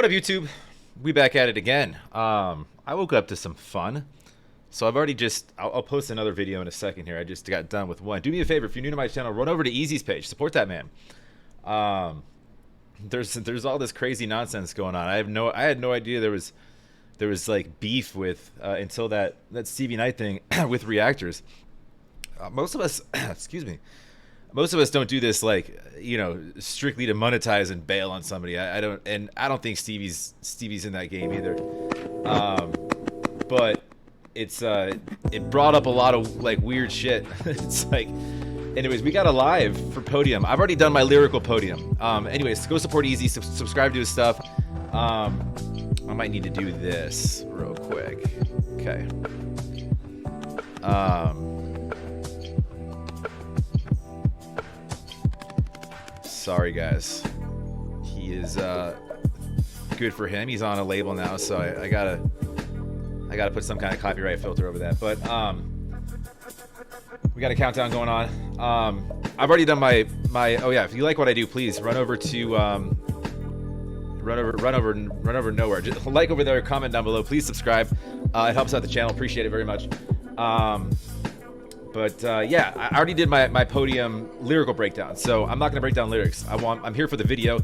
What up, YouTube? We back at it again. I woke up to some fun. So I've already I'll post another video in a second here. I just got done with one. Do me a favor, if you're new to my channel, run over to Easy's page. Support that man. There's all this crazy nonsense going on. I had no idea there was like beef with until that Stevie Knight thing with reactors. Most of us, excuse me, most of us don't do this like, you know, strictly to monetize and bail on somebody. I don't think Stevie's in that game either. But it brought up a lot of like weird shit. It's like, anyways, we got a live for Podium. I've already done my lyrical Podium. Anyways, go support Easy, subscribe to his stuff. I might need to do this real quick. Okay. Sorry guys. He is good for him. He's on a label now, so I gotta put some kind of copyright filter over that. But we got a countdown going on. I've already done my oh yeah, if you like what I do, please run over to run over nowhere. Just like over there, comment down below, please subscribe. It helps out the channel. Appreciate it very much. Yeah, I already did my Podium lyrical breakdown, so I'm not gonna break down lyrics. I'm here for the video,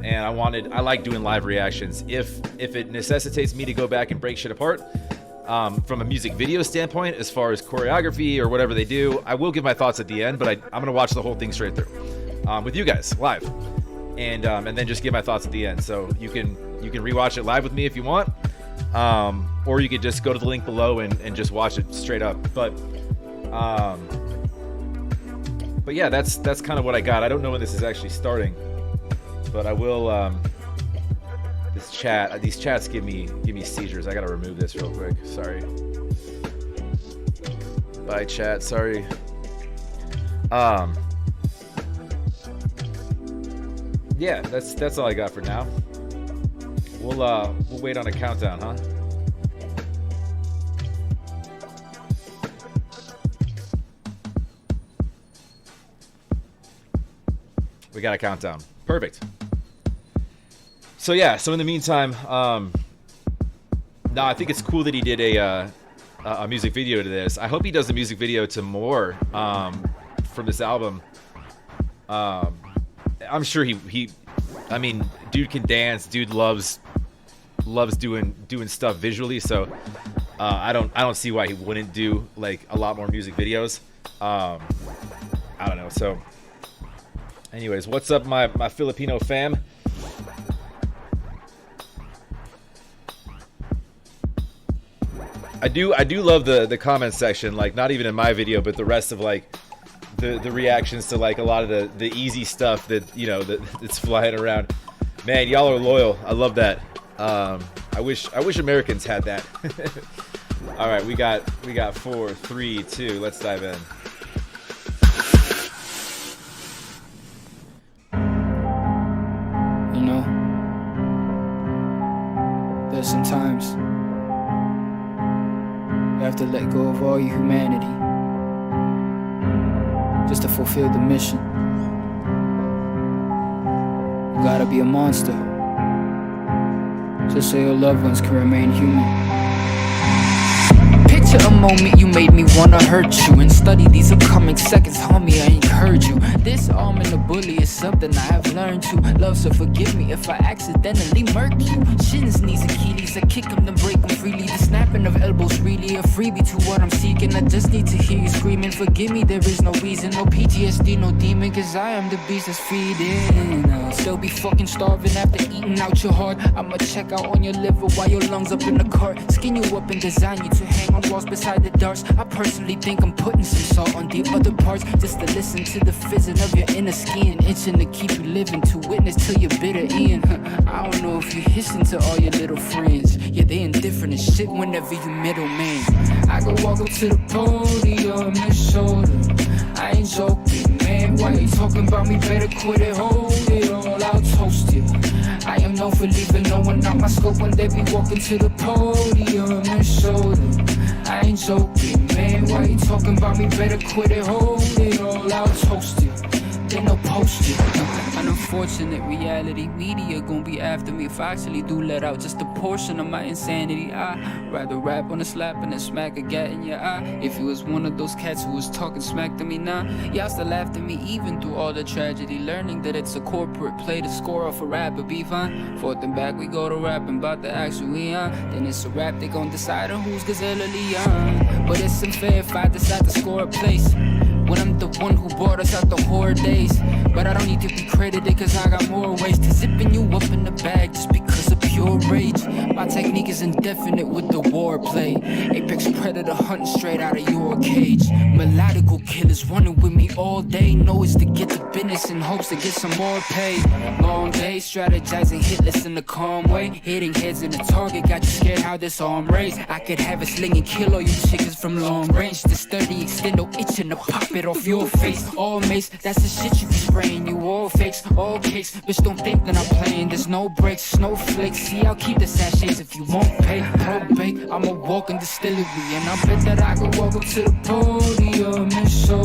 and I like doing live reactions. If it necessitates me to go back and break shit apart, from a music video standpoint, as far as choreography or whatever they do, I will give my thoughts at the end, but I'm gonna watch the whole thing straight through, with you guys live, and then just give my thoughts at the end. So you can rewatch it live with me if you want, or you could just go to the link below and just watch it straight up. But yeah, that's kind of what I got. I don't know when this is actually starting, but I will. These chats give me seizures. I gotta remove this real quick. Sorry. Bye, chat. Sorry. Yeah, that's all I got for now. We'll wait on a countdown, huh? We got a countdown. Perfect. So yeah, so in the meantime, I think it's cool that he did a music video to this. I hope he does a music video to more from this album. I'm sure I mean, dude can dance. Dude loves doing stuff visually. So I don't see why he wouldn't do like a lot more music videos. I don't know. So. Anyways, what's up, my Filipino fam? I do love the comment section, like not even in my video, but the rest of like the reactions to like a lot of the easy stuff that, you know, that's flying around. Man, y'all are loyal. I love that. I wish Americans had that. All right, we got 4, 3, 2. Let's dive in. You know, there's sometimes you have to let go of all your humanity just to fulfill the mission. You gotta be a monster just so your loved ones can remain human. Picture a moment you made me wanna hurt you, and study these upcoming seconds, homie, I encourage you. This arm in the bully is something I have learned to love, so forgive me if I accidentally murk you. Shins, knees, Achilles, I kick them, then break them freely. The snapping of elbows really a freebie to what I'm seeking. I just need to hear you screaming, forgive me, there is no reason, no PTSD, no demon, cause I am the beast that's feeding. I'll still be fucking starving after eating out your heart. I'ma check out on your liver while your lungs up in the cart. Skin you up and design you to hang on walls beside the darts. I personally think I'm putting some salt on the other parts, just to listen to the fizzing of your inner skin, itching to keep you living, to witness till you're bitter in. I don't know if you hissing to all your little friends. Yeah, they indifferent as shit whenever you middleman. I go walk up to the podium and show them I ain't joking, man. Why you talking about me? Better quit it, hold it all, I'll toast it. I am known for leaving no one out my scope when they be walking to the podium and show them I ain't joking, man. Why you talking about me? Better quit it, hold it all, I'll toast it. They no post it. An unfortunate reality. Media gon' be after me if I actually do let out just a portion of my insanity. I'd rather rap on a slap and then smack a gat in your eye. If you was one of those cats who was talking smack to me now, y'all still laughed at me even through all the tragedy. Learning that it's a corporate play to score off a rap, but be fine. Forth and back we go to rapping about the action we on. Then it's a rap, they gon' decide on who's Gazelle or Leon. But it's unfair if I decide to score a place when I'm the one who brought us out the horror days. But I don't need to be credited cause I got more ways to zipping you up in the bag just because of pure rage. My technique is indefinite with the war play. Apex predator hunting straight out of your cage. Melodical killers running with me all day. Know it's to get the business in hopes to get some more pay. Long days strategizing hitless in the calm way. Hitting heads in the target got you scared how this arm raised. I could have a sling and kill all you chickens from long range. This sturdy extendo itching to pop it off your face. All mace, that's the shit you be spraying. You all fakes, all cakes. Bitch don't think that I'm playing. There's no breaks, snowflakes. See, I'll keep the sachets if you won't pay. Probate, I'm a walking distillery, and I bet that I could walk up to the podium and show.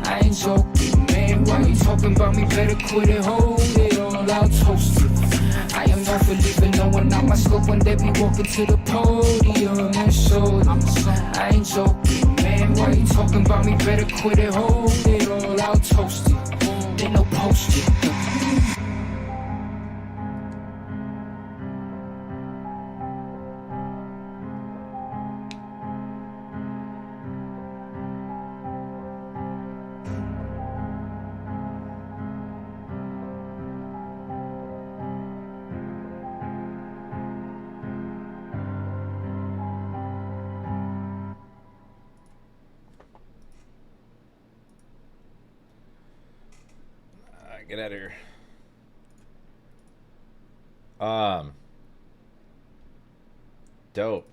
I ain't joking, man. Why you talking about me? Better quit it, hold it all. I'll toast it. I am not for leaving no one out my scope when they be walking to the podium and show. I ain't joking, man. Why you talking about me? Better quit it, hold it all. I'll toast it. They no post it. Get out of here. Dope.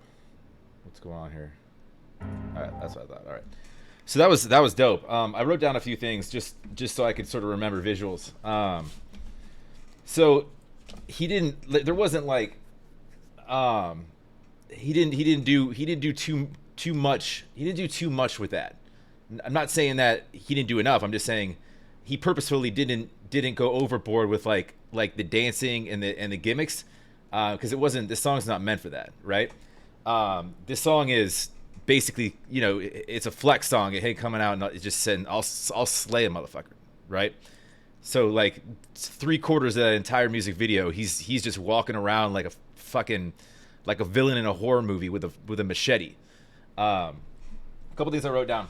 What's going on here? All right, that's what I thought. All right. So that was dope. I wrote down a few things just so I could sort of remember visuals. So he didn't. There wasn't like. He didn't do too much. He didn't do too much with that. I'm not saying that he didn't do enough. I'm just saying he purposefully didn't go overboard with like the dancing and the gimmicks, because it wasn't. This song's not meant for that, right? This song is basically, you know, it's a flex song. Hey, coming out and it's just saying, I'll slay a motherfucker, right? So like 3/4 of that entire music video, he's just walking around like a fucking like a villain in a horror movie with a machete. A couple things I wrote down.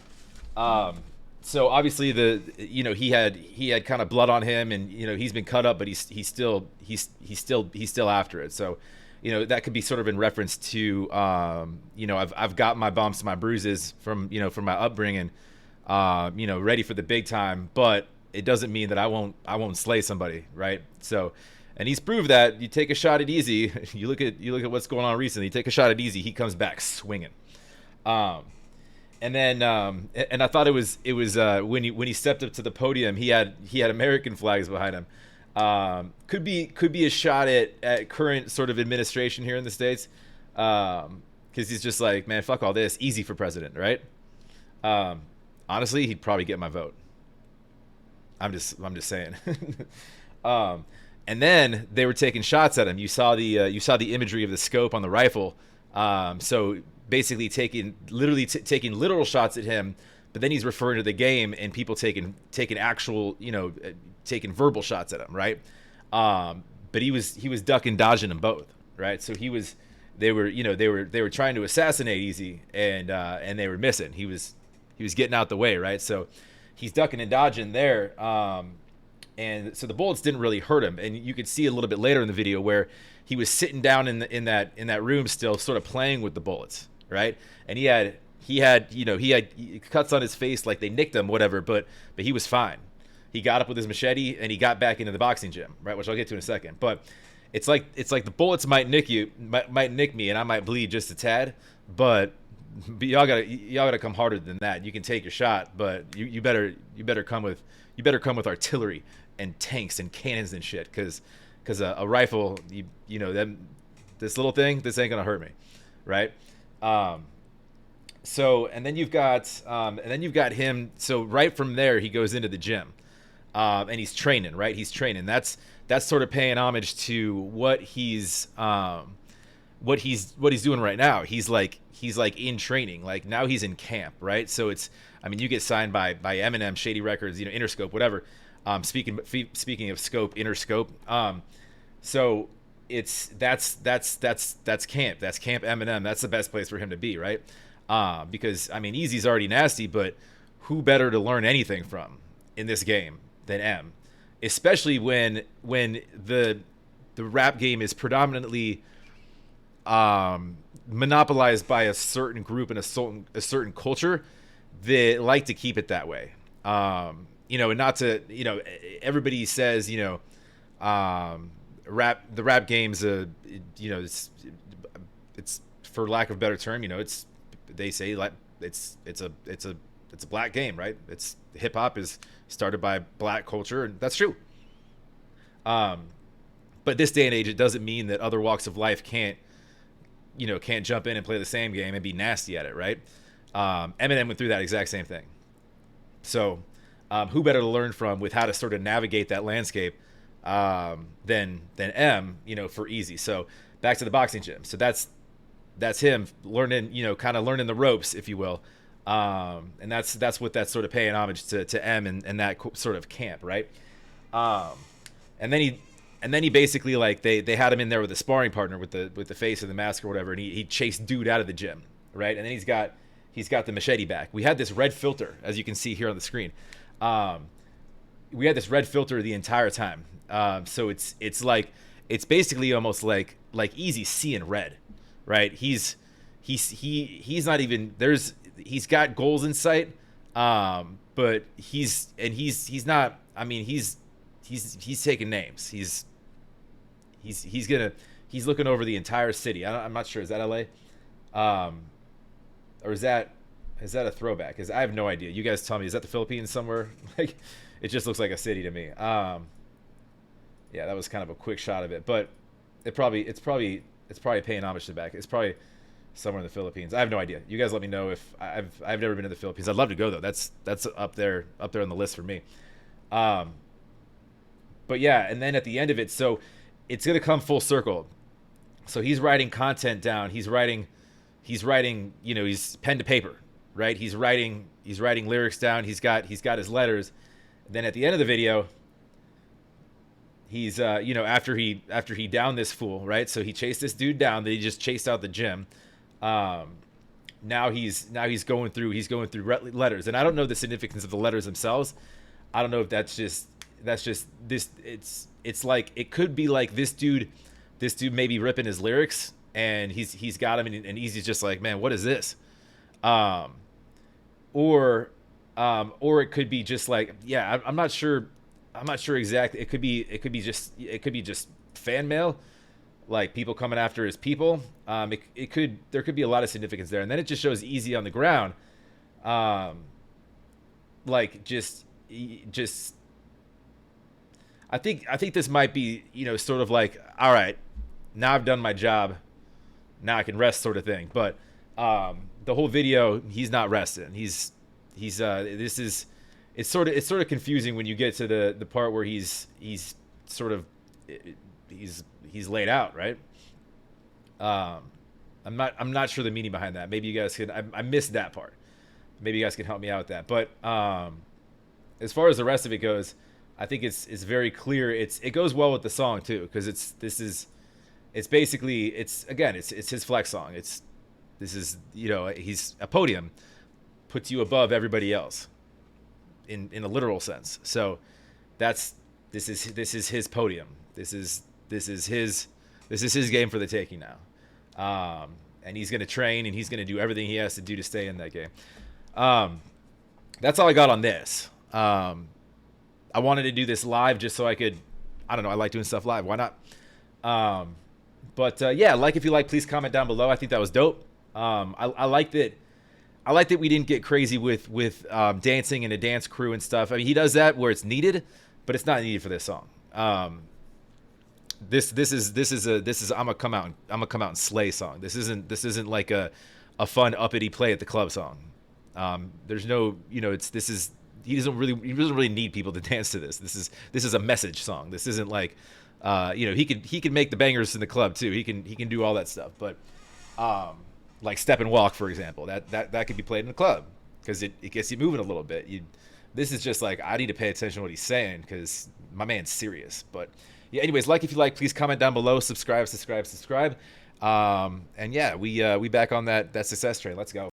So obviously he had kind of blood on him, and you know he's been cut up, but he's still after it. So you know that could be sort of in reference to I've got my bumps, my bruises from my upbringing, ready for the big time, but it doesn't mean that I won't slay somebody, right? So, and he's proved that. You take a shot at Easy, you look at what's going on recently. You take a shot at Easy, he comes back swinging. And then and I thought it was when he stepped up to the podium, he had American flags behind him. Could be a shot at current sort of administration here in the States, because he's just like, man, fuck all this, Easy for president, right? Honestly, he'd probably get my vote. I'm just saying. And then they were taking shots at him. You saw the imagery of the scope on the rifle. So basically taking literal shots at him, but then he's referring to the game and people taking actual, taking verbal shots at him, right? But he was ducking, dodging them both, right? So they were trying to assassinate Easy, and they were missing. He was getting out the way, right? So he's ducking and dodging there, and so the bullets didn't really hurt him. And you could see a little bit later in the video where he was sitting down in that room still, sort of playing with the bullets, right? And he had cuts on his face, like they nicked him, whatever, but he was fine. He got up with his machete and he got back into the boxing gym, right? Which I'll get to in a second. But it's like the bullets might nick me, and I might bleed just a tad, but y'all gotta come harder than that. You can take your shot, but you better come with artillery and tanks and cannons and shit, because a rifle, this little thing, this ain't gonna hurt me, right? So and then you've got him. So right from there, he goes into the gym, and he's training, right? He's training. That's sort of paying homage to what he's doing right now. He's like in training. Like now he's in camp, right? So it's, I mean, you get signed by Eminem, Shady Records, Interscope, whatever. Speaking of Scope, Interscope. So that's camp. That's Camp Eminem. That's the best place for him to be, right? Because I mean, Eazy's already nasty, but who better to learn anything from in this game than M? Especially when the rap game is predominantly monopolized by a certain group and a certain culture that like to keep it that way. And not to, everybody says, the rap game's it's for lack of a better term, they say like it's a black game, right? It's hip hop is started by black culture, and that's true. But this day and age, it doesn't mean that other walks of life can't jump in and play the same game and be nasty at it, right? Eminem went through that exact same thing. So, who better to learn from with how to sort of navigate that landscape than M, for Eazy. So back to the boxing gym. So that's him learning, kind of learning the ropes, if you will. And that's what that's sort of paying homage to M and that sort of camp, right? And then he basically, like, they had him in there with a sparring partner with the face of the mask or whatever, and he chased dude out of the gym, right? And then he's got the machete back. We had this red filter, as you can see here on the screen. We had this red filter the entire time. So it's like, it's basically almost like Eazy seeing red, right? He's not even, he's got goals in sight, but he's not, I mean, he's taking names. He's looking over the entire city. I'm not sure. Is that LA? Or is that a throwback? Because I have no idea. You guys tell me. Is that the Philippines somewhere? Like, it just looks like a city to me. Yeah, that was kind of a quick shot of it, but it's probably paying homage to back. It's probably somewhere in the Philippines. I have no idea. You guys let me know if I've never been to the Philippines. I'd love to go though. That's up there on the list for me. But yeah, and then at the end of it, so it's gonna come full circle. So he's writing content down. He's writing, he's pen to paper, right? He's writing lyrics down. He's got his letters. Then at the end of the video, he's after he downed this fool, right? So he chased this dude down that he just chased out the gym. Now he's going through letters, and I don't know the significance of the letters themselves. I don't know if that's just this. It's like, it could be like this dude maybe ripping his lyrics, and he's got him, and Eazy's just like, man, what is this? Or it could be just like, yeah, I'm not sure exactly. It could be just fan mail, like people coming after his people. There could be a lot of significance there, and then it just shows Eazy on the ground, like just. I think this might be, sort of like, all right, now I've done my job, now I can rest, sort of thing. But the whole video, he's not resting. It's sort of confusing when you get to the part where he's laid out, right? I'm not sure the meaning behind that. Maybe you guys can. I missed that part. Maybe you guys can help me out with that. But as far as the rest of it goes, I think it's very clear. It goes well with the song too, because it's basically it's his flex song. He's a podium, puts you above everybody else, in a literal sense. So this is his podium. This is his game for the taking now. And he's gonna train, and he's gonna do everything he has to do to stay in that game. That's all I got on this. I wanted to do this live just so I could, I don't know, I like doing stuff live. Why not? Yeah, if you like, please comment down below. I think that was dope. I like that. I like that we didn't get crazy with dancing and a dance crew and stuff. I mean, he does that where it's needed, but it's not needed for this song. This is I'm gonna come out and slay song. This isn't like a fun uppity play at the club song. There's no, doesn't really need people to dance to this. This is a message song. This isn't like, he can make the bangers in the club too. He can do all that stuff. But like Step and Walk, for example, that could be played in the club because it gets you moving a little bit. This is just like, I need to pay attention to what he's saying because my man's serious. But yeah, anyways, if you like, please comment down below, subscribe. And yeah, we back on that success train. Let's go.